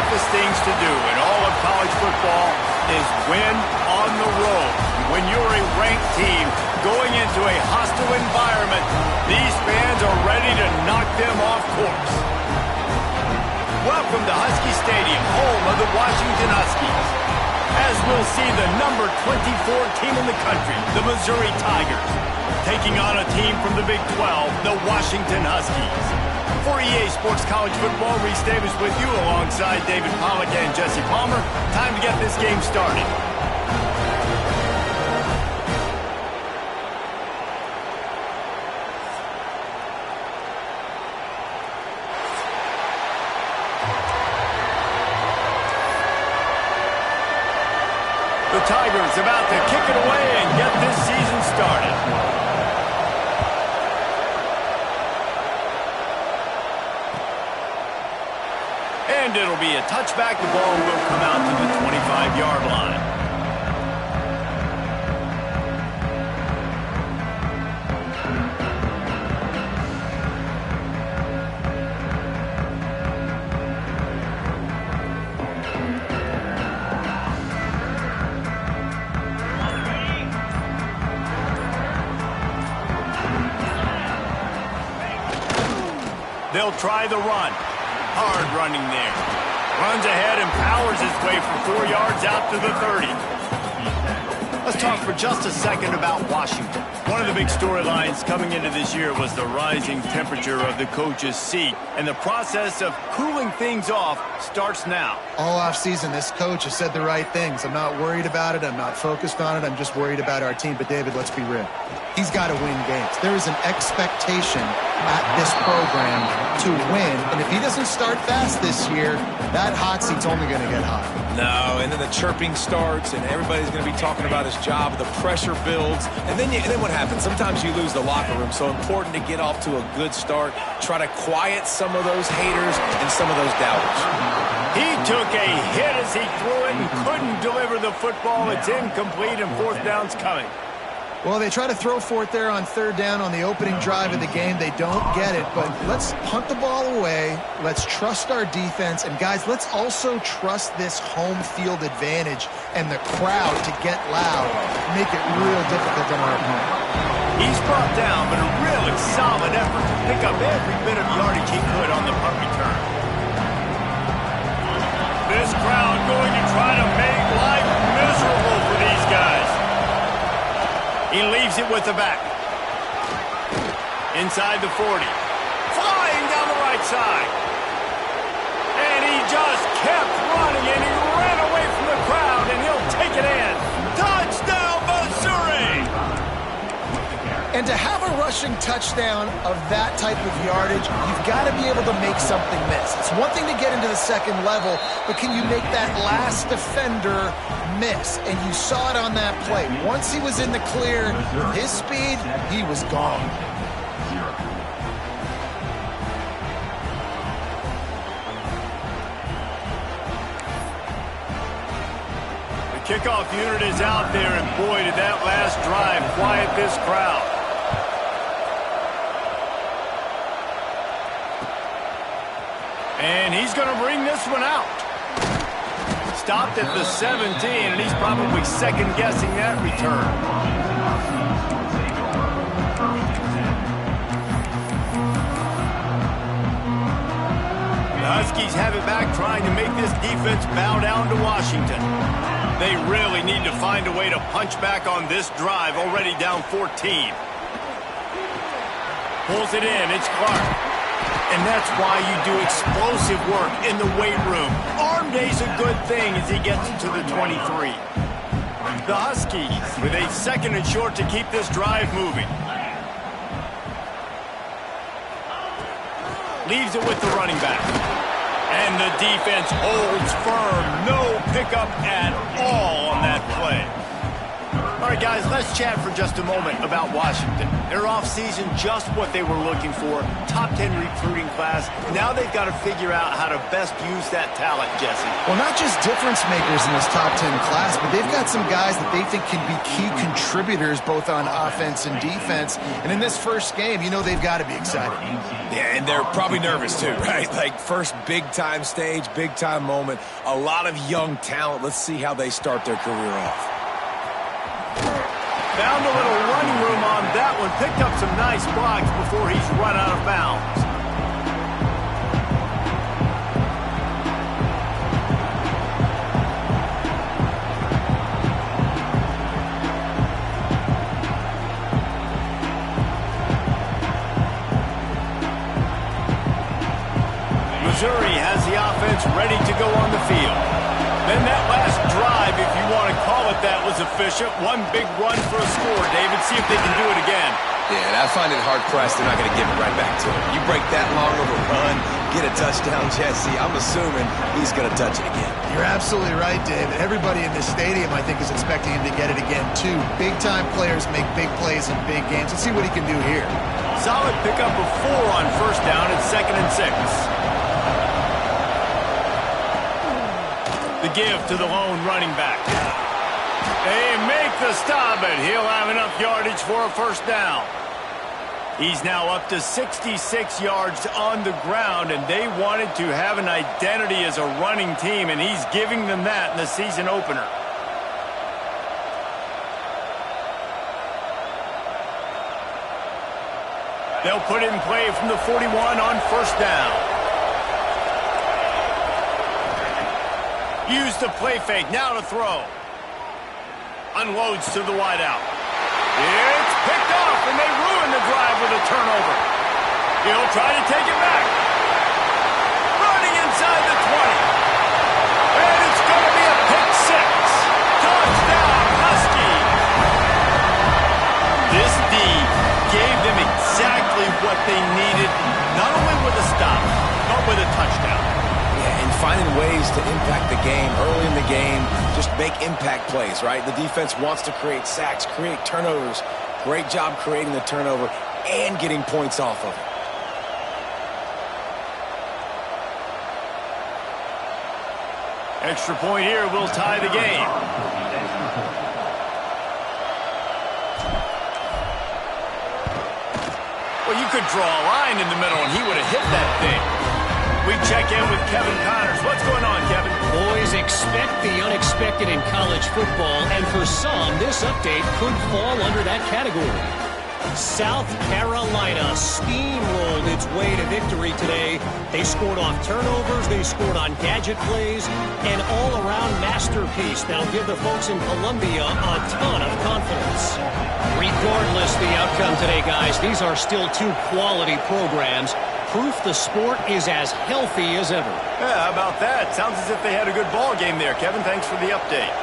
toughest things to do in all of college football is win on the road. When you're a ranked team going into a hostile environment, these fans are ready to knock them off course. Welcome to Husky Stadium, home of the Washington Huskies. As we'll see the number 24 team in the country, the Missouri Tigers, taking on a team from the Big 12, the Washington Huskies. For EA Sports College Football, Reese Davis with you alongside David Pollack and Jesse Palmer. Time to get this game started. The Tigers about to kick it away and get this season started. And it'll be a touchback. The ball will come out to the 25-yard line. They'll try the run. Hard running there. Runs ahead and powers his way for 4 yards out to the 30. Let's talk for just a second about Washington. One of the big storylines coming into this year was the rising temperature of the coach's seat. And the process of cooling things off starts now. All offseason, this coach has said the right things. I'm not worried about it. I'm not focused on it. I'm just worried about our team. But, David, let's be real. He's got to win games. There is an expectation at this program to win. And if he doesn't start fast this year, that hot seat's only going to get hot. No, and then the chirping starts, and everybody's going to be talking about his job. The pressure builds. And then what happens? Sometimes you lose the locker room. So important to get off to a good start. Try to quiet some of those haters and some of those doubters. He took a hit as he threw it and couldn't deliver the football. It's incomplete and fourth down's coming. Well, they try to throw for it there on third down on the opening drive of the game. They don't get it, but let's punt the ball away. Let's trust our defense. And, guys, let's also trust this home field advantage and the crowd to get loud, make it real difficult on our opponent. He's brought down, but a really solid effort to pick up every bit of yardage he could on the punt return. This crowd going to try to make life miserable for these guys. He leaves it with the back. Inside the 40. Flying down the right side. And he just kept running, and he ran away from the crowd, and he'll take it in. Touchdown, Missouri! And to have a rushing touchdown of that type of yardage, you've got to be able to make something miss. It's one thing to get into the second level, but can you make that last defender miss? And you saw it on that play. Once he was in the clear, with his speed, he was gone. The kickoff unit is out there, and boy, did that last drive quiet this crowd. And he's going to bring this one out. Stopped at the 17, and he's probably second-guessing that return. The Huskies have it back, trying to make this defense bow down to Washington. They really need to find a way to punch back on this drive, already down 14. Pulls it in, it's Clark. And that's why you do explosive work in the weight room. Arm day's a good thing as he gets to the 23. The Huskies with a second and short to keep this drive moving. Leaves it with the running back. And the defense holds firm. No pickup at all on that play. All right, right, guys, let's chat for just a moment about Washington. Their offseason, just what they were looking for. Top 10 recruiting class. Now they've got to figure out how to best use that talent, Jesse. Well, not just difference makers in this top 10 class, but they've got some guys that they think can be key contributors both on offense and defense. And in this first game, you know they've got to be excited. Yeah, and they're probably nervous too, right? Like first big-time stage, big-time moment. A lot of young talent. Let's see how they start their career off. Found a little running room on that one. Picked up some nice blocks before he's run out of bounds. Missouri has the offense ready to go on the field. Then that last drive, if you want to call it that, was efficient. One big run for a score, David. See if they can do it again. Yeah, and I find it hard-pressed they're not going to give it right back to him. You break that long of a run, get a touchdown, Jesse, I'm assuming he's going to touch it again. You're absolutely right, David. Everybody in this stadium, I think, is expecting him to get it again, too. Big-time players make big plays in big games. Let's see what he can do here. Solid pickup of 4 on first down and 2nd and 6. The give to the lone running back. They make the stop, and he'll have enough yardage for a first down. He's now up to 66 yards on the ground, and they wanted to have an identity as a running team, and he's giving them that in the season opener. They'll put it in play from the 41 on first down. Use the play fake, now to throw. Unloads to the wideout. It's picked off, and they ruin the drive with a turnover. He'll try to take it back. Running inside the 20. And it's going to be a pick 6. Touchdown, Husky. This D gave them exactly what they needed, not only with a stop, but with a touchdown. And finding ways to impact the game early in the game, just make impact plays, right? The defense wants to create sacks, create turnovers. Great job creating the turnover and getting points off of it. Extra point here will tie the game. Well, you could draw a line in the middle and he would have hit that thing. We check in with Kevin Connors. What's going on, Kevin? Boys, expect the unexpected in college football, and for some, this update could fall under that category. South Carolina steamrolled its way to victory today. They scored off turnovers, they scored on gadget plays, an all-around masterpiece that'll give the folks in Columbia a ton of confidence. Regardless the outcome today, guys, these are still two quality programs. Proof the sport is as healthy as ever. Yeah, how about that? Sounds as if they had a good ball game there, Kevin. Thanks for the update.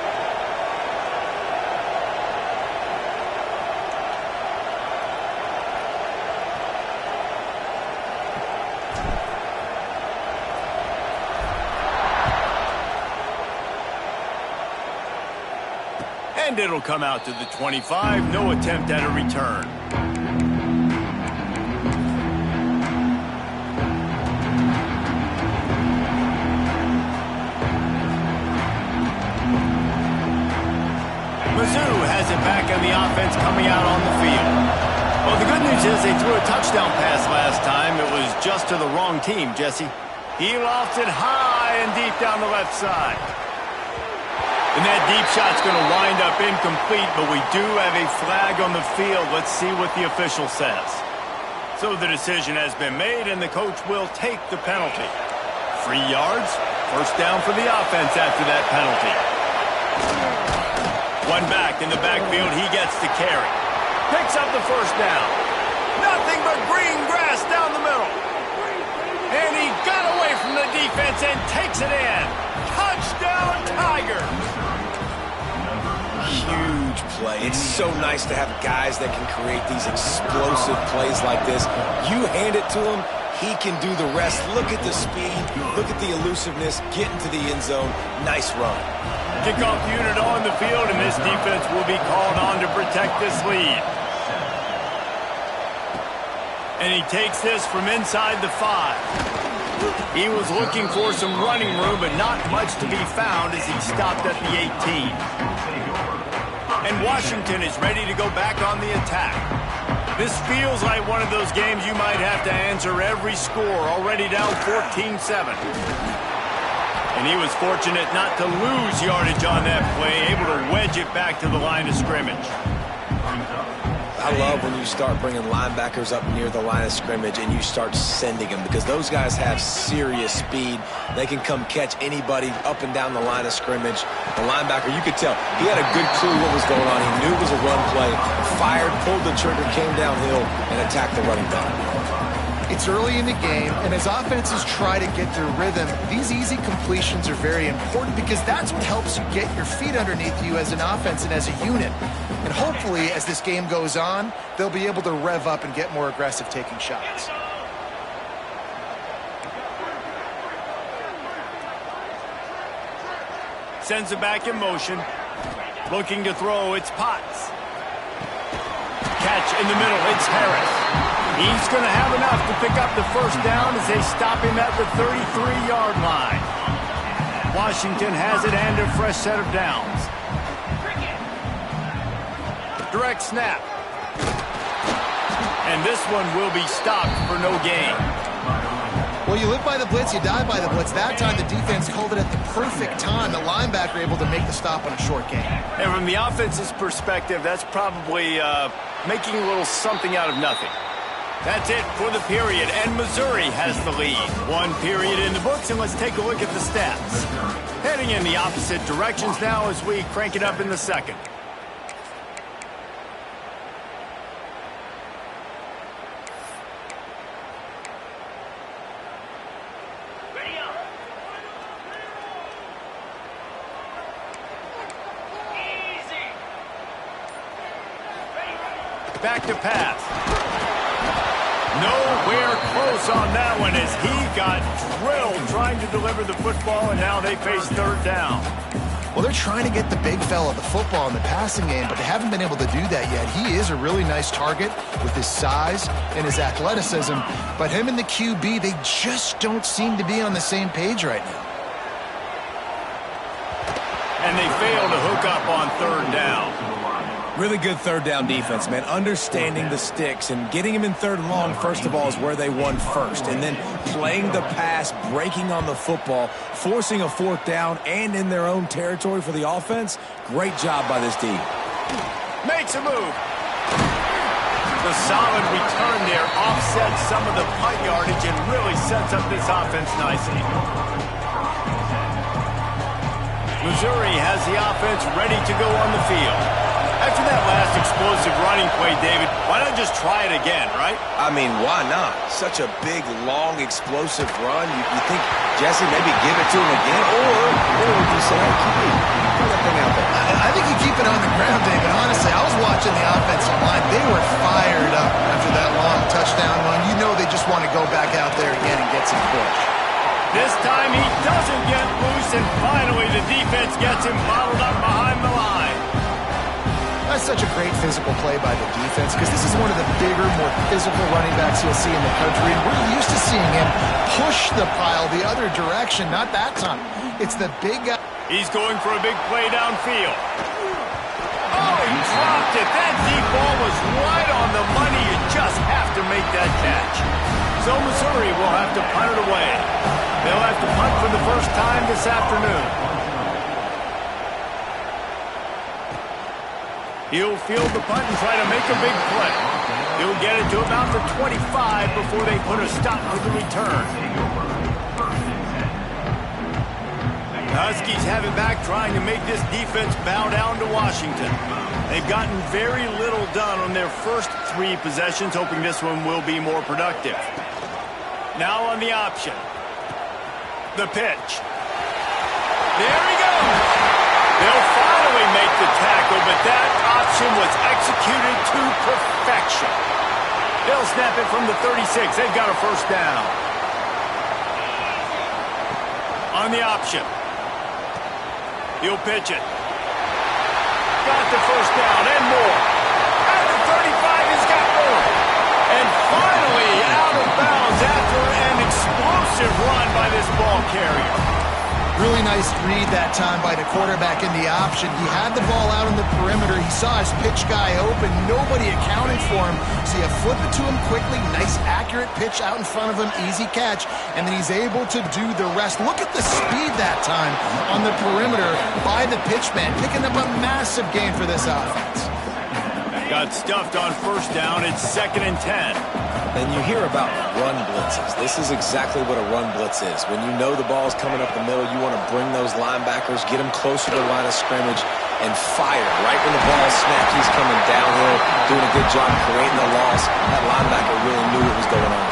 And it'll come out to the 25. No attempt at a return. Mizzou has it back on the offense coming out on the field. Well, the good news is they threw a touchdown pass last time. It was just to the wrong team, Jesse. He lofted high and deep down the left side. And that deep shot's going to wind up incomplete, but we do have a flag on the field. Let's see what the official says. So the decision has been made, and the coach will take the penalty. 3 yards, first down for the offense after that penalty. One back in the backfield, he gets to carry. Picks up the first down. Nothing but green grass down the middle. And he got away from the defense and takes it in. Touchdown, Tigers. Huge play. It's so nice to have guys that can create these explosive plays like this. You hand it to them, He can do the rest. Look at the speed. Look at the elusiveness. Get into the end zone. Nice run. Kickoff unit on the field, and this defense will be called on to protect this lead. And he takes this from inside the 5. He was looking for some running room, but not much to be found as he stopped at the 18. And Washington is ready to go back on the attack. This feels like one of those games you might have to answer every score, already down 14-7. And he was fortunate not to lose yardage on that play, able to wedge it back to the line of scrimmage. I love when you start bringing linebackers up near the line of scrimmage and you start sending them, because those guys have serious speed. They can come catch anybody up and down the line of scrimmage. The linebacker, you could tell, he had a good clue what was going on. He knew it was a run play, fired, pulled the trigger, came downhill, and attacked the running back. It's early in the game, and as offenses try to get their rhythm, these easy completions are very important because that's what helps you get your feet underneath you as an offense and as a unit. And hopefully, as this game goes on, they'll be able to rev up and get more aggressive taking shots. Sends it back in motion. Looking to throw, it's Potts. Catch in the middle, it's Harris. He's going to have enough to pick up the first down as they stop him at the 33-yard line. Washington has it and a fresh set of downs. Direct snap. And this one will be stopped for no gain. Well, you live by the blitz, you die by the blitz. That time the defense called it at the perfect time. The linebacker able to make the stop on a short gain. And from the offense's perspective, that's probably making a little something out of nothing. That's it for the period, and Missouri has the lead. One period in the books, and let's take a look at the stats. Heading in the opposite directions now as we crank it up in the second. Back to pass. Nowhere close on that one as he got drilled trying to deliver the football, and now they face third down. Well, they're trying to get the big fella the football in the passing game, but they haven't been able to do that yet. He is a really nice target with his size and his athleticism, but him and the QB, they just don't seem to be on the same page right now. And they fail to hook up on third down. Really good third down defense, man. Understanding the sticks and getting him in third and long, first of all, is where they won first. And then playing the pass, breaking on the football, forcing a fourth down and in their own territory for the offense. Great job by this team. Makes a move. The solid return there offsets some of the punt yardage and really sets up this offense nicely. Missouri has the offense ready to go on the field. After that last explosive running play, David, why not just try it again, right? I mean, why not? Such a big, long, explosive run. You think, Jesse, maybe give it to him again? Or you say, hey, keep that thing out there. I think you keep it on the ground, David. Honestly, I was watching the offensive line. They were fired up after that long touchdown run. You know they just want to go back out there again and get some push. This time he doesn't get loose, and finally the defense gets him bottled up behind the line. That's such a great physical play by the defense because this is one of the bigger, more physical running backs you'll see in the country, and we're used to seeing him push the pile the other direction. Not that time. It's the big guy. He's going for a big play downfield. Oh, he dropped it. That deep ball was right on the money. You just have to make that catch. So Missouri will have to punt it away. They'll have to punt for the first time this afternoon. He'll field the punt and try to make a big play. He'll get it to about the 25 before they put a stop to the return. The Huskies have it back, trying to make this defense bow down to Washington. They've gotten very little done on their first three possessions, hoping this one will be more productive. Now on the option. The pitch. There he goes. They'll finally make the tackle, but that option was executed to perfection. They'll snap it from the 36. They've got a first down. On the option. He'll pitch it. Got the first down and more. At the 35, he's got more. And finally out of bounds after an explosive run by this ball carrier. Really nice read that time by the quarterback in the option. He had the ball out on the perimeter. He saw his pitch guy open. Nobody accounted for him. So you flip it to him quickly. Nice, accurate pitch out in front of him. Easy catch. And then he's able to do the rest. Look at the speed that time on the perimeter by the pitchman, picking up a massive gain for this offense. Got stuffed on first down. It's 2nd and 10. And you hear about run blitzes. This is exactly what a run blitz is. When you know the ball's coming up the middle, you want to bring those linebackers, get them closer to the line of scrimmage, and fire. Right when the ball's snapped, he's coming downhill, doing a good job creating the loss. That linebacker really knew what was going on.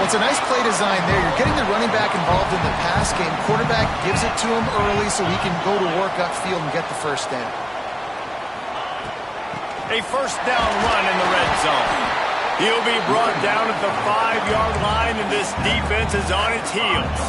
Well, it's a nice play design there. You're getting the running back involved in the pass game. Quarterback gives it to him early so he can go to work upfield and get the first down. A first down run in the red zone. He'll be brought down at the 5-yard line, and this defense is on its heels.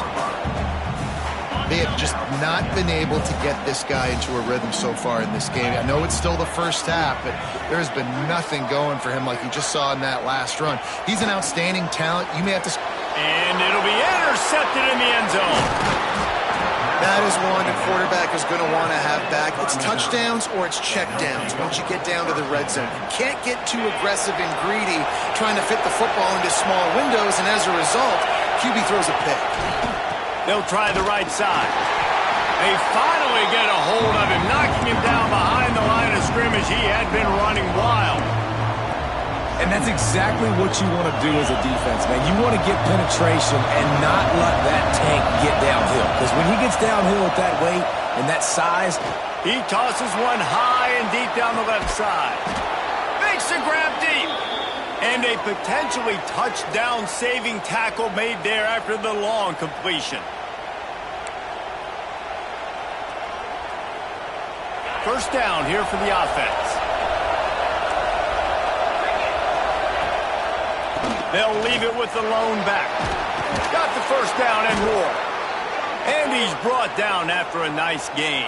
They have just not been able to get this guy into a rhythm so far in this game. I know it's still the first half, but there's been nothing going for him like you just saw in that last run. He's an outstanding talent. You may have to... And it'll be intercepted in the end zone. That is one the quarterback is going to want to have back. It's touchdowns or it's checkdowns once you get down to the red zone. You can't get too aggressive and greedy trying to fit the football into small windows, and as a result, QB throws a pick. They'll try the right side. They finally get a hold of him, knocking him down behind the line of scrimmage. He had been running wild. And that's exactly what you want to do as a defense, man. You want to get penetration and not let that tank get downhill. Because when he gets downhill at that weight and that size, he tosses one high and deep down the left side. Makes the grab deep. And a potentially touchdown-saving tackle made there after the long completion. First down here for the offense. They'll leave it with the lone back. Got the first down and more. And he's brought down after a nice gain.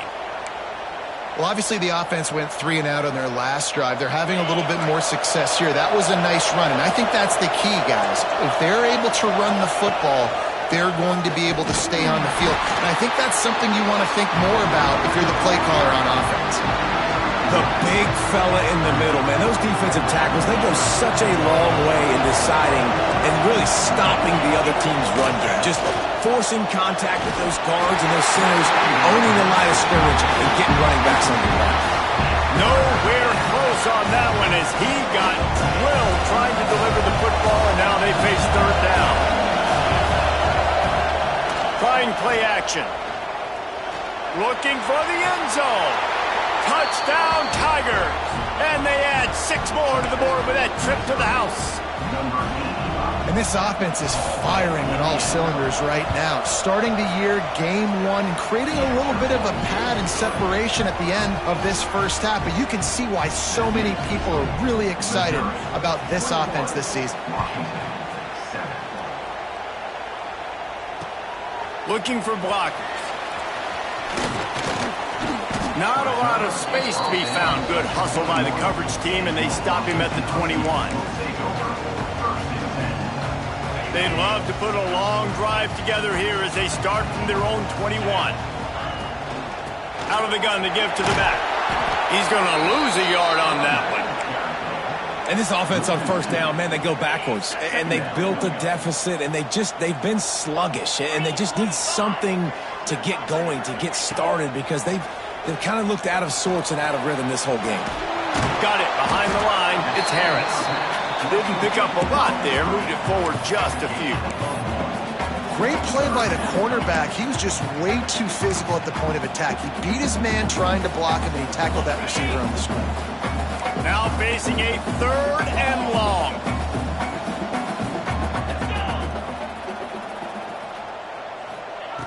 Well, obviously the offense went 3 and out on their last drive. They're having a little bit more success here. That was a nice run, and I think that's the key, guys. If they're able to run the football, they're going to be able to stay on the field. And I think that's something you want to think more about if you're the play caller on offense. The big fella in the middle, man. Those defensive tackles, they go such a long way in deciding and really stopping the other team's run game. Just forcing contact with those guards and those centers, owning the line of scrimmage, and getting running backs on the ground. Nowhere close on that one as he got drilled trying to deliver the football, and now they face third down. Trying play action. Looking for the end zone. Touchdown, Tigers. And they add 6 more to the board with that trip to the house. And this offense is firing on all cylinders right now. Starting the year, game 1, and creating a little bit of a pad and separation at the end of this first half. But you can see why so many people are really excited about this offense this season. Looking for blockers. Not a lot of space to be found. Good hustle by the coverage team, and they stop him at the 21. They'd love to put a long drive together here as they start from their own 21. Out of the gun to give to the back. He's going to lose a yard on that one. And this offense on first down, man, they go backwards. And they built a deficit, and they've been sluggish. And they just need something to get going, to get started, because they've kind of looked out of sorts and out of rhythm this whole game. Got it behind the line. It's Harris. Didn't pick up a lot there. Moved it forward just a few. Great play by the cornerback. He was just way too physical at the point of attack. He beat his man trying to block him, and he tackled that receiver on the screen. Now facing a 3rd and long.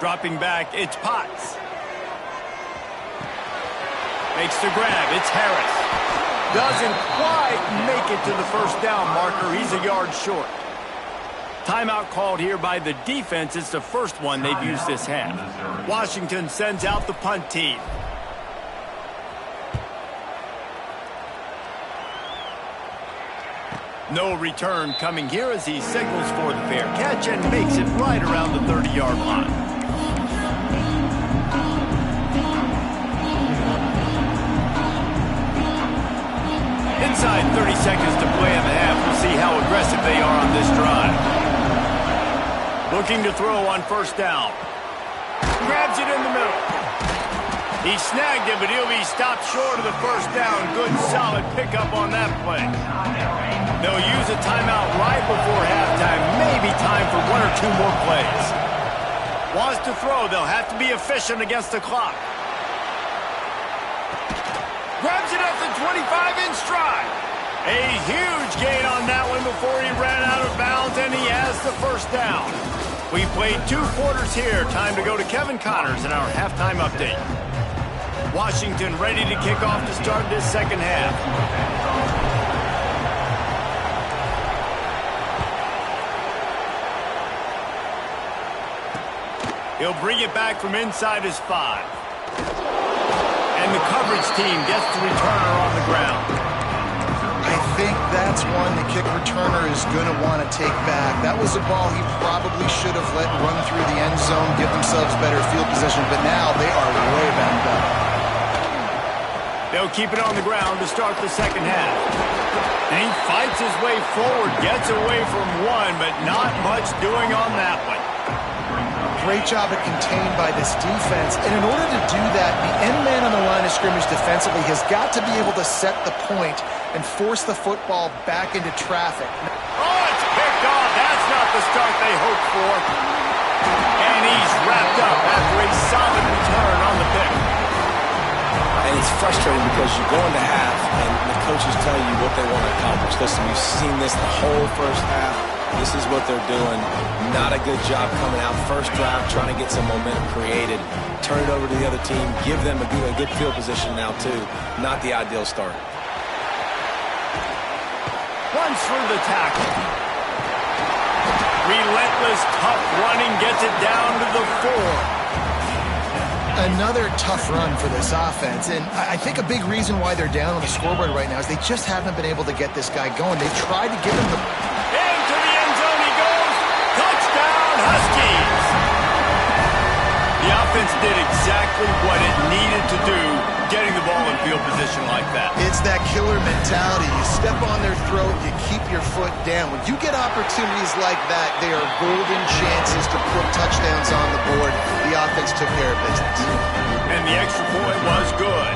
Dropping back, it's Potts. Makes the grab, it's Harris. Doesn't quite make it to the first down marker. He's a yard short. Timeout called here by the defense. It's the first one they've used this half. Washington sends out the punt team. No return coming here as he signals for the fair catch and makes it right around the 30-yard line. Inside 30 seconds to play in the half. We'll see how aggressive they are on this drive. Looking to throw on first down. Grabs it in the middle. He snagged it, but he'll be stopped short of the first down. Good, solid pickup on that play. They'll use a timeout right before halftime. Maybe time for one or two more plays. Wants to throw. They'll have to be efficient against the clock. Grabs it up the 25 in stride. A huge gain on that one before he ran out of bounds, and he has the first down. We played 2 quarters here. Time to go to Kevin Connors in our halftime update. Washington ready to kick off to start this second half. He'll bring it back from inside his 5. And the coverage team gets the returner on the ground. I think that's one the kick returner is going to want to take back. That was a ball he probably should have let run through the end zone, give themselves better field position, but now they are way backed up. They'll keep it on the ground to start the second half. And he fights his way forward, gets away from one, but not much doing on that one. Great job at contained by this defense. And in order to do that, the end man on the line of scrimmage defensively has got to be able to set the point and force the football back into traffic. Oh, it's picked off. That's not the start they hoped for. And he's wrapped up after a solid return on the pick. And it's frustrating because you go into half and the coaches tell you what they want to accomplish. Listen, you've seen this the whole first half. This is what they're doing. Not a good job coming out first drive, trying to get some momentum created. Turn it over to the other team. Give them a good field position now, too. Not the ideal start. Runs through the tackle. Relentless, tough running, gets it down to the 4. Another tough run for this offense, and I think a big reason why they're down on the scoreboard right now is they just haven't been able to get this guy going. They tried to give him the... Into the end zone he goes! Touchdown, Huskies! The offense did exactly what it needed to do, getting the ball in field position like that. It's that killer mentality. You step on their throat, you keep your foot down. When you get opportunities like that, they are golden chances to put touchdowns on the board. The offense took care of business. And the extra point was good.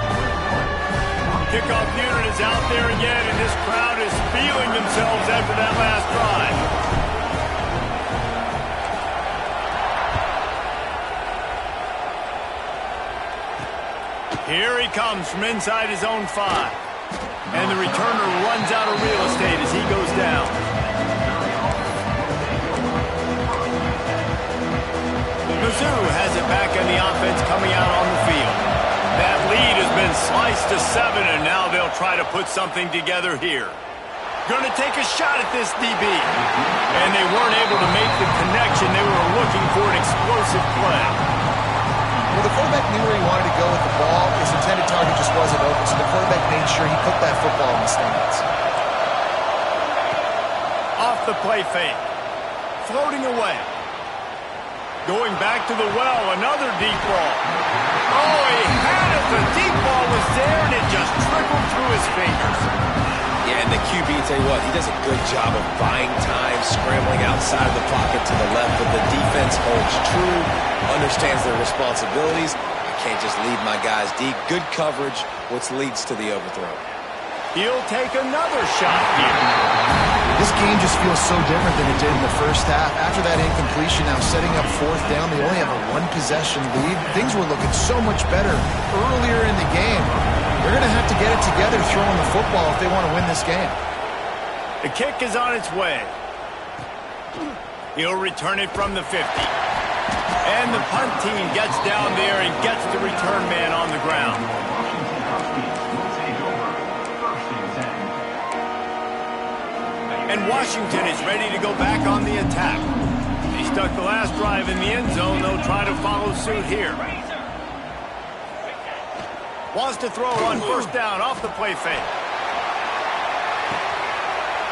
Kickoff unit is out there again, and this crowd is feeling themselves after that last drive. Here he comes from inside his own 5. And the returner runs out of real estate as he goes down. Mizzou has it back on the offense coming out on the field. That lead has been sliced to 7, and now they'll try to put something together here. Going to take a shot at this DB. And they weren't able to make the connection. They were looking for an explosive play. Well, the quarterback knew where he wanted to go with the ball. His intended target just wasn't open, so the quarterback made sure he put that football in the stands. Off the play fake. Floating away. Going back to the well, another deep ball. Oh, he had it. The deep ball was there, and it just trickled through his fingers. Yeah, and the QB, tell you what, he does a good job of buying time, scrambling outside the pocket to the left, but the defense holds true, understands their responsibilities. I can't just leave my guys deep. Good coverage, which leads to the overthrow. He'll take another shot here. This game just feels so different than it did in the first half. After that incompletion, now setting up 4th down, they only have a 1-possession lead. Things were looking so much better earlier in the game. They're going to have to get it together throwing the football if they want to win this game. The kick is on its way. He'll return it from the 50. And the punt team gets down there and gets the return man on the ground. And Washington is ready to go back on the attack. He stuck the last drive in the end zone. They'll try to follow suit here. Wants to throw on first down off the play fake.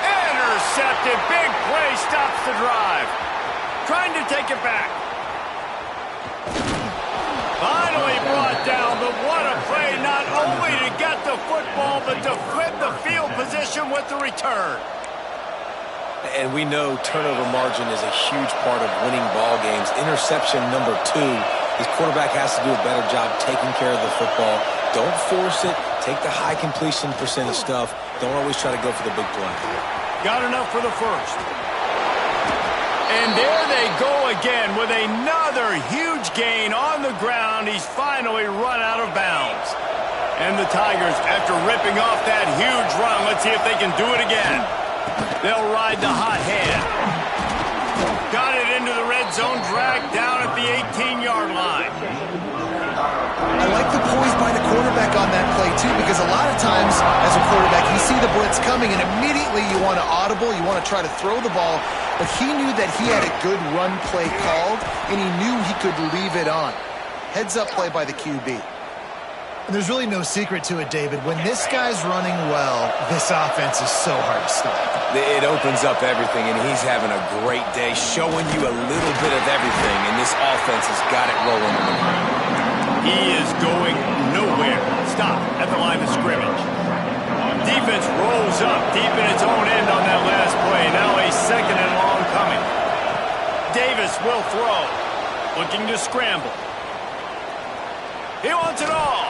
Intercepted. Big play stops the drive. Trying to take it back. Finally brought down, but what a play, not only to get the football, but to flip the field position with the return. And we know turnover margin is a huge part of winning ball games. Interception number 2. His quarterback has to do a better job taking care of the football. Don't force it. Take the high completion percentage stuff. Don't always try to go for the big play. Got enough for the first. And there they go again with another huge gain on the ground. He's finally run out of bounds. And the Tigers, after ripping off that huge run, let's see if they can do it again. They'll ride the hot hand. Got it into the red zone, dragged down at the 18-yard line. I like the poise by the quarterback on that play, too, because a lot of times, as a quarterback, you see the blitz coming, and immediately you want to audible, you want to try to throw the ball, but he knew that he had a good run play called, and he knew he could leave it on. Heads-up play by the QB. And there's really no secret to it, David. When this guy's running well, this offense is so hard to stop. It opens up everything, and he's having a great day, showing you a little bit of everything, and this offense has got it rolling. He is going nowhere. Stop at the line of scrimmage. Defense rolls up deep in its own end on that last play. Now a second and long coming. Davis will throw. Looking to scramble. He wants it all.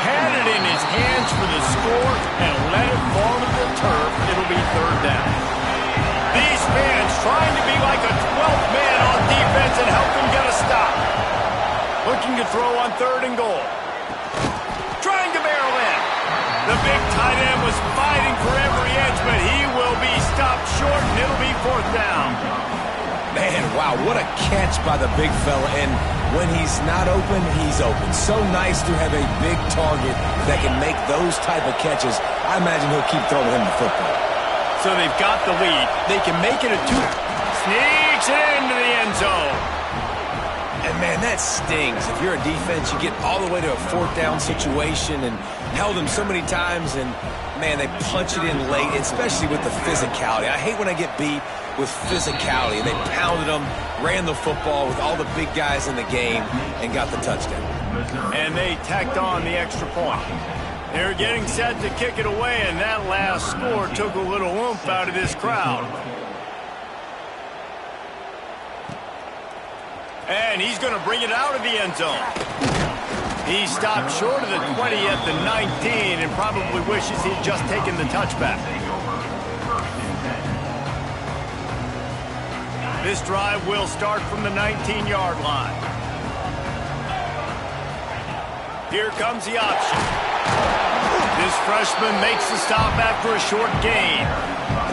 Had it in his hands for the score and let it fall to the turf. It'll be third down. These fans trying to be like a 12th man on defense and help him get a stop. Looking to throw on third and goal. Trying to barrel in. The big tight end was fighting for every inch, but he will be stopped short, and it'll be fourth down. Man, wow, what a catch by the big fella. And when he's not open, he's open. So nice to have a big target that can make those type of catches. I imagine he'll keep throwing him the football. So they've got the lead. They can make it a 2. Sneaks it into the end zone. And, man, that stings. If you're a defense, you get all the way to a fourth down situation and held him so many times, and, man, they punch it in late, especially with the physicality. I hate when I get beat with physicality. And they pounded them, ran the football with all the big guys in the game, and got the touchdown. And they tacked on the extra point. They're getting set to kick it away, and that last score took a little oomph out of this crowd. And he's going to bring it out of the end zone. He stopped short of the 20 at the 19 and probably wishes he'd just taken the touchback. This drive will start from the 19-yard line. Here comes the option. This freshman makes the stop after a short gain.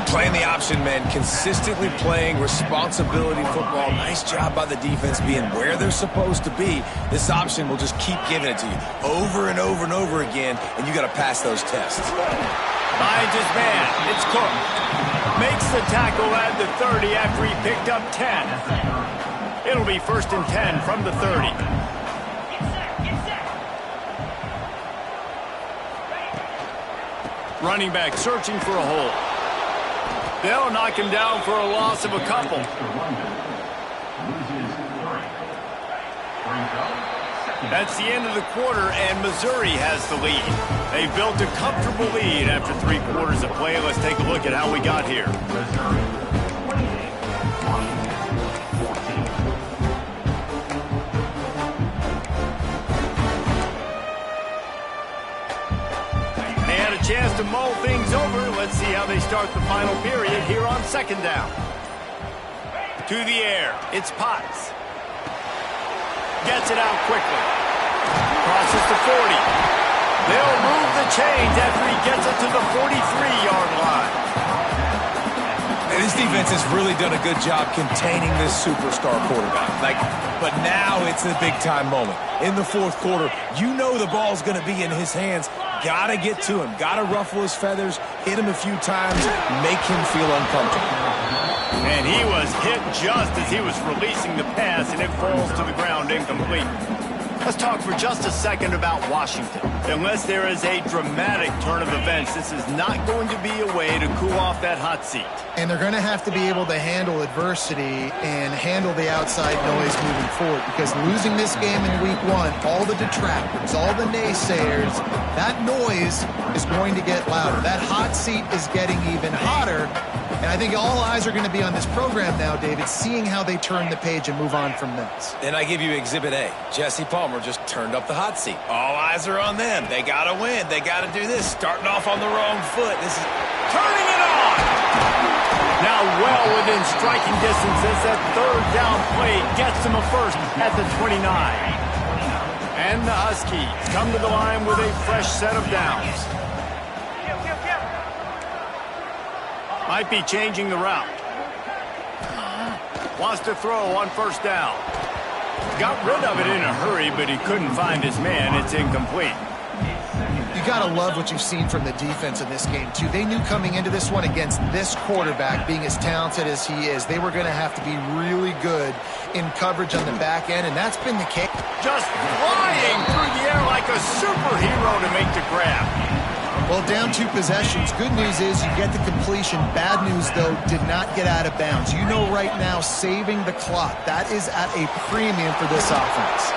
Playing the option, man, consistently playing responsibility football. Nice job by the defense being where they're supposed to be. This option will just keep giving it to you over and over and over again, and you got to pass those tests. Finds his man. It's Cook. Makes the tackle at the 30 after he picked up 10. It'll be first and 10 from the 30. Running back searching for a hole. They'll knock him down for a loss of a couple. That's the end of the quarter, and Missouri has the lead. They built a comfortable lead after 3 quarters of play. Let's take a look at how we got here. They had a chance to mull things over. Let's see how they start the final period here on second down. To the air, it's Potts. Gets it out quickly. Crosses the 40. They'll move the chains after he gets it to the 43-yard line. And this defense has really done a good job containing this superstar quarterback. But now it's a big-time moment. In the fourth quarter, you know the ball's going to be in his hands. got to get to him, got to ruffle his feathers, hit him a few times, make him feel uncomfortable. And he was hit just as he was releasing the pass, and it falls to the ground incomplete. Let's talk for just a second about Washington. Unless there is a dramatic turn of events, this is not going to be a way to cool off that hot seat. And they're going to have to be able to handle adversity and handle the outside noise moving forward, because losing this game in week 1, all the detractors, all the naysayers, that noise is going to get louder. That hot seat is getting even hotter. And I think all eyes are going to be on this program now, David, seeing how they turn the page and move on from this. And I give you Exhibit A. Jesse Palmer just turned up the hot seat. All eyes are on them. They got to win. They got to do this. Starting off on the wrong foot. This is Turning it on! Now well within striking distance as that third down play gets him a first at the 29. And the Huskies come to the line with a fresh set of downs. Might be changing the route. Wants to throw on first down. Got rid of it in a hurry, but he couldn't find his man. It's incomplete. You got to love what you've seen from the defense in this game, too. They knew coming into this one against this quarterback, being as talented as he is, they were going to have to be really good in coverage on the back end, and that's been the case. Just flying through the air like a superhero to make the grab. Well, down 2 possessions. Good news is you get the completion. Bad news, though, did not get out of bounds. You know right now, saving the clock, that is at a premium for this offense.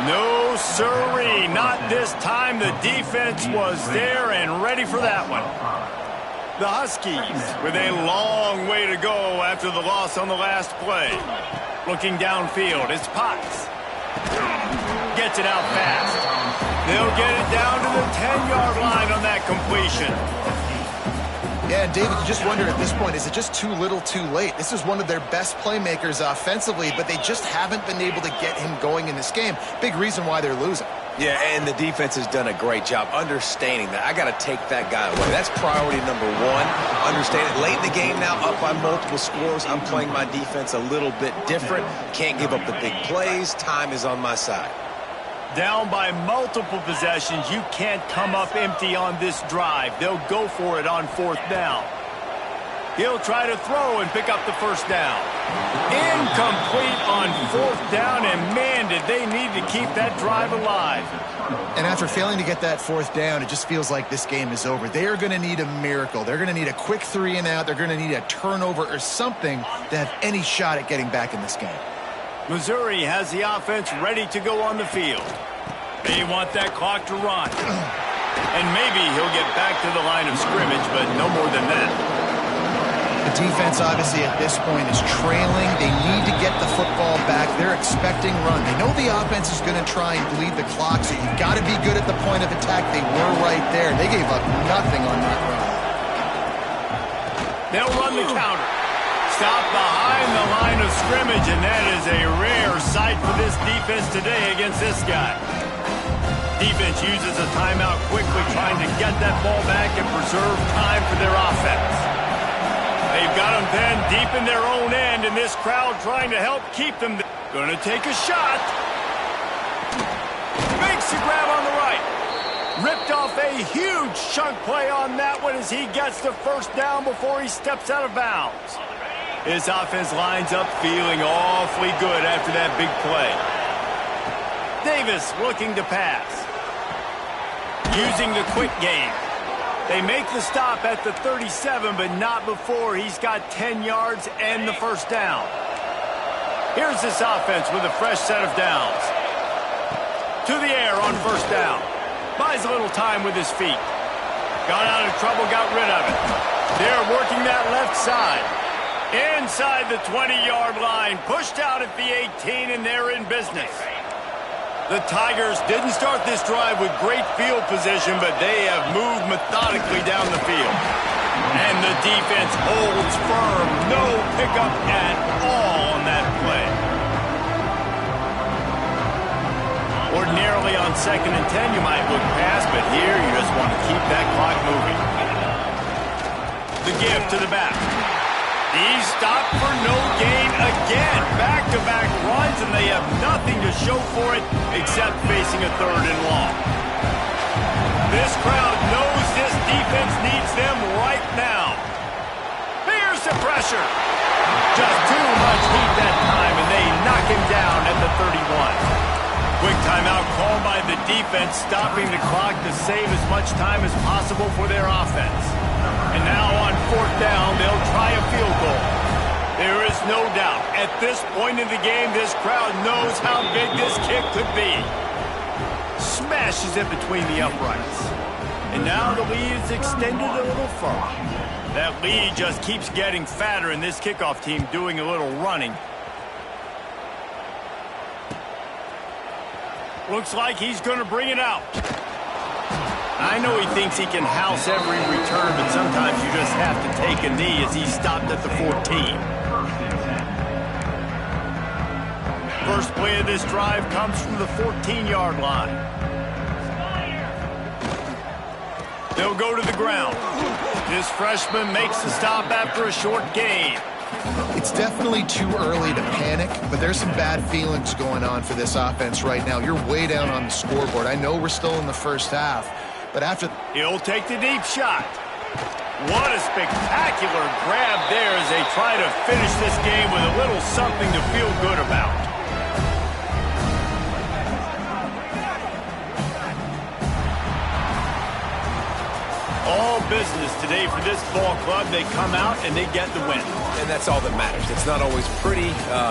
No, sirree. Not this time. The defense was there and ready for that one. The Huskies with a long way to go after the loss on the last play. Looking downfield, it's Potts. Gets it out fast. They'll get it down to the 10-yard line on that completion. Yeah, and David, you just wonder at this point, is it just too little too late? This is one of their best playmakers offensively, but they just haven't been able to get him going in this game. Big reason why they're losing. Yeah, and the defense has done a great job understanding that. I got to take that guy away. That's priority number 1. Understand it. Late in the game now, up by multiple scores. I'm playing my defense a little bit different. Can't give up the big plays. Time is on my side. Down by multiple possessions, you can't come up empty on this drive. They'll go for it on 4th down. He'll try to throw and pick up the first down. Incomplete on 4th down, and man, did they need to keep that drive alive. And after failing to get that 4th down, it just feels like this game is over. They are going to need a miracle. They're going to need a quick 3 and out. They're going to need a turnover or something to have any shot at getting back in this game. Missouri has the offense ready to go on the field. They want that clock to run. And maybe he'll get back to the line of scrimmage, but no more than that. The defense, obviously, at this point is trailing. They need to get the football back. They're expecting run. They know the offense is going to try and bleed the clock, so you've got to be good at the point of attack. They were right there. They gave up nothing on that run. They'll run the counter. Stop behind the line of scrimmage, and that is a rare sight for this defense today against this guy. Defense uses a timeout quickly, trying to get that ball back and preserve time for their offense. They've got them then deep in their own end, and this crowd trying to help keep them. Going to take a shot. Makes a grab on the right. Ripped off a huge chunk play on that one as he gets the first down before he steps out of bounds. His offense lines up feeling awfully good after that big play. Davis looking to pass. Using the quick game. They make the stop at the 37, but not before he's got 10 yards and the first down. Here's this offense with a fresh set of downs. To the air on first down. Buys a little time with his feet. Got out of trouble, got rid of it. They're working that left side. Inside the 20-yard line, pushed out at the 18, and they're in business. The Tigers didn't start this drive with great field position, but they have moved methodically down the field. And the defense holds firm. No pickup at all on that play. Ordinarily on 2nd and 10, you might look past, but here you just want to keep that clock moving. The give to the back. He's stopped for no gain again. Back-to-back runs, and they have nothing to show for it except facing a 3rd and long. This crowd knows this defense needs them right now. Here's the pressure. Just too much heat that time, and they knock him down at the 31. Quick timeout called by the defense, stopping the clock to save as much time as possible for their offense. And now on 4th down, they'll try a field goal. There is no doubt, at this point in the game, this crowd knows how big this kick could be. Smashes it between the uprights. And now the lead is extended a little further. That lead just keeps getting fatter, and this kickoff team doing a little running. Looks like he's going to bring it out. I know he thinks he can house every return, but sometimes you just have to take a knee as he stopped at the 14. First play of this drive comes from the 14-yard line. They'll go to the ground. This freshman makes the stop after a short gain. It's definitely too early to panic, but there's some bad feelings going on for this offense right now. You're way down on the scoreboard. I know we're still in the first half, but after... He'll take the deep shot. What a spectacular grab there as they try to finish this game with a little something to feel good about. All business today for this ball club. They come out and they get the win. And that's all that matters. It's not always pretty.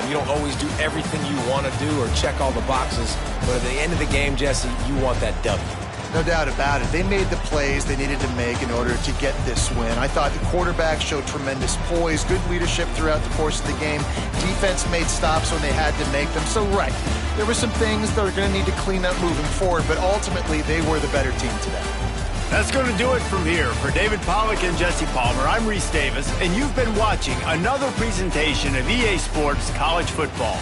You don't always do everything you want to do or check all the boxes. But at the end of the game, Jesse, you want that W. No doubt about it. They made the plays they needed to make in order to get this win. I thought the quarterback showed tremendous poise, good leadership throughout the course of the game. Defense made stops when they had to make them. So, right, there were some things that are going to need to clean up moving forward, but ultimately they were the better team today. That's going to do it from here. For David Pollack and Jesse Palmer, I'm Reese Davis, and you've been watching another presentation of EA Sports College Football.